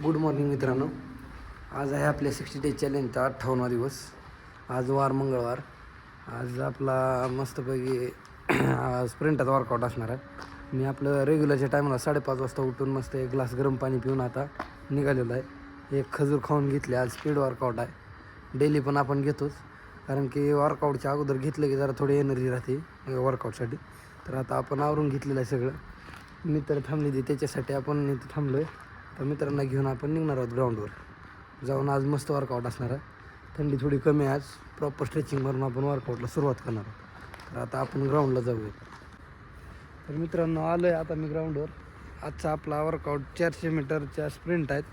Good morning मित्रांनो. आज आहे आपल्या 60 डेज चॅलेंजचा 58वा दिवस. आज वार मंगळवार. आज आपला मस्तपैकी स्प्रिंटाचा वर्कआउट असणार आहे. मी आपलं रेग्युलरच्या टायमाला 5:30 वाजता उठून मस्त एक ग्लास गरम पाणी पिऊन आता निघालेलो आहे. एक खजूर खाऊन घेतले. आज स्पीड वर्कआउट आहे. डेली पण आपण घेतोच, कारण की वर्कआउटच्या अगोदर घेतलं की जरा थोडी एनर्जी राहते वर्कआउटसाठी. तर आता आपण आवरून घेतलेलं आहे सगळं. मित्र थांबले ते त्याच्यासाठी आपण इथं थांबलो आहे. तर मित्रांना घेऊन आपण निघणार आहोत ग्राउंडवर जाऊन. आज मस्त वर्कआउट असणार आहे. थंडी थोडी कमी आहे आज. प्रॉपर स्ट्रेचिंग मारून आपण वर्कआउटला सुरुवात करणार आहोत. तर आता आपण ग्राउंडला जाऊया. तर मित्रांनो आलो आहे आता मी ग्राउंडवर. आजचा आपला वर्कआउट 400 मीटरच्या स्प्रिंट आहेत.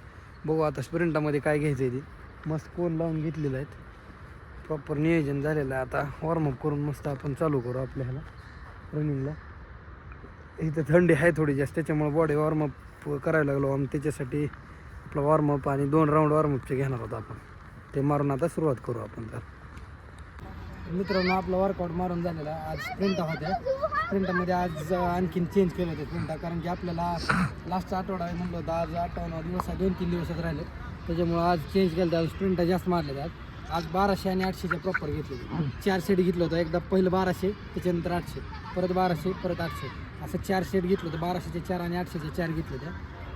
बघू आता स्प्रिंटामध्ये काय घ्यायचं आहे. ते मस्त कोन लावून घेतलेलं आहेत. प्रॉपर नियोजन झालेलं आहे. आता वॉर्मअप करून मस्त आपण चालू करू आपल्या ह्याला रनिंगला. इथं थंडी आहे थोडी जास्त, त्याच्यामुळे बॉडी वॉर्मअप करायला लागलो आम्ही. त्याच्यासाठी आपला वॉर्मअप आणि 2 राऊंड वॉर्मअपचे घेणार होतो आपण. ते मारून आता सुरुवात करू आपण. तर मित्रांनो आपला वर्कआउट मारून झालेला. आज स्प्रिंटा होत्या. स्प्रिंटामध्ये आज आणखीन चेंज केलं होतं स्प्रिंटा, कारण की आपल्याला लास्टचा आठवडा आहे म्हणलं होतं. आज 58वा दिवस आहे. 2-3 दिवसच राहिले, त्याच्यामुळं आज चेंज केलं. आज स्प्रिंटा जास्त मारले आहेत. आज 1200 आणि 800च्या प्रॉपर घेतले. 4 सेट घेतलं होतं. एकदा पहिलं 1200, त्याच्यानंतर 800, परत 1200, परत 800, असं 4 सेट घेतलं होतं. 1200चे 4 आणि 800चे 4 घेतले होते.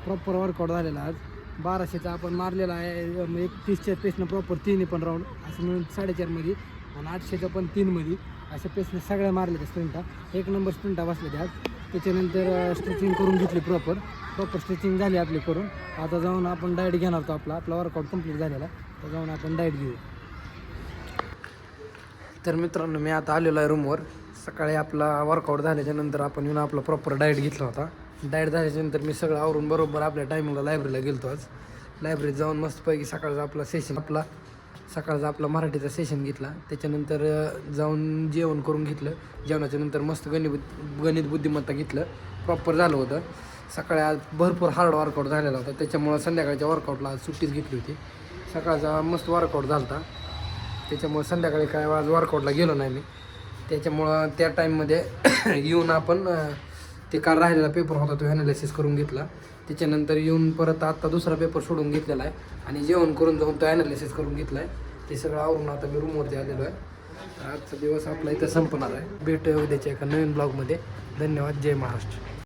प्रॉपर वर्कआउट झालेला. आज 1200चा आपण मारलेला आहे 31च्या पेसनं प्रॉपर 3 पण राऊंड असं मिळून 4.5मध्ये, आणि 800चं पण 3मध्ये. अशा पेसने सगळ्या मारले त्या स्प्रिंटा. 1 नंबर स्प्रिंटा बसले त्या आज. त्याच्यानंतर स्ट्रेचिंग करून घेतली. प्रॉपर स्ट्रेचिंग झाली आपली करून. आता जाऊन आपण डाएट घेणार होतो. आपला वर्कआउट कंप्लीट झालेला. तर जाऊन आपण डाएट घेऊ. तर मित्रांनो मी आता आलेलो आहे रूमवर. सकाळी आपला वर्कआउट झाल्याच्यानंतर आपण येऊन आपला प्रॉपर डाएट घेतला होता. डाएट झाल्याच्यानंतर मी सगळं आवरून बरोबर आपल्या टायमिंगला लायब्ररीला गेलो. आज लायब्ररीत जाऊन मस्तपैकी सकाळचा आपला मराठीचा सेशन घेतला. त्याच्यानंतर जाऊन जेवण करून घेतलं. जेवणाच्या नंतर मस्त गणित बुद्धिमत्ता घेतलं. प्रॉपर झालं होतं. सकाळी आज भरपूर हार्ड वर्कआउट झालेला होता, त्याच्यामुळं संध्याकाळच्या वर्कआउटला आज सुट्टीच घेतली होती. सकाळचा मस्त वर्कआउट झाला होता, त्याच्यामुळे संध्याकाळी काय आज वर्कआउटला गेलो नाही मी. त्याच्यामुळं त्या टाईममध्ये येऊन आपण ते काल राहिलेला पेपर होता तो ॲनालिसिस करून घेतला. त्याच्यानंतर येऊन परत आता दुसरा पेपर सोडून घेतलेला आहे आणि जेवण करून जाऊन तो ॲनालिसिस करून घेतला आहे. ते सगळं आवरून आता मी रूमवरती आलेलो आहे. आजचा दिवस आपला इथं संपणार आहे. भेटूया उद्याच्या एका नवीन ब्लॉगमध्ये. धन्यवाद. जय महाराष्ट्र.